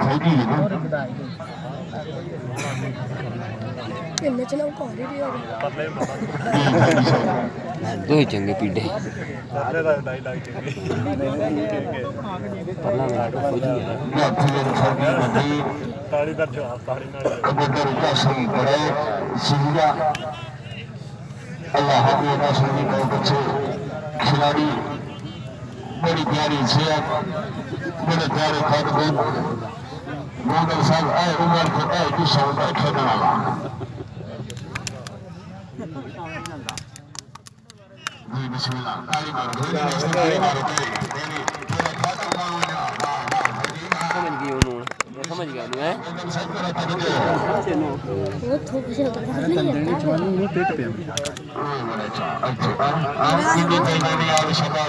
फौजी है इनने चला को ही दिया दो ही चंगे पीड़े पतले का डायलॉग चंगे पल्ला में तो फौजी है ना फिर फौजी बंदी ताड़ी का जवाब ताड़ी ना कबूतर का सही करे सिंगा अल्लाह हाफिज का सही को बच्चे खिलाड़ी बड़ी प्यारी सेहत बड़े प्यारे खातून मोहम्मद साहब ऐ उमर को ऐ की सौंद खेलने वाला जी बिस्मिल्लाह ताली मारो ताली मारो तेरी तेरा खाता मांगना समझ गई उन्होंने समझ गया नहीं है वो थोक से बता नहीं पेट पे अच्छा आप की भी नहीं आ सकता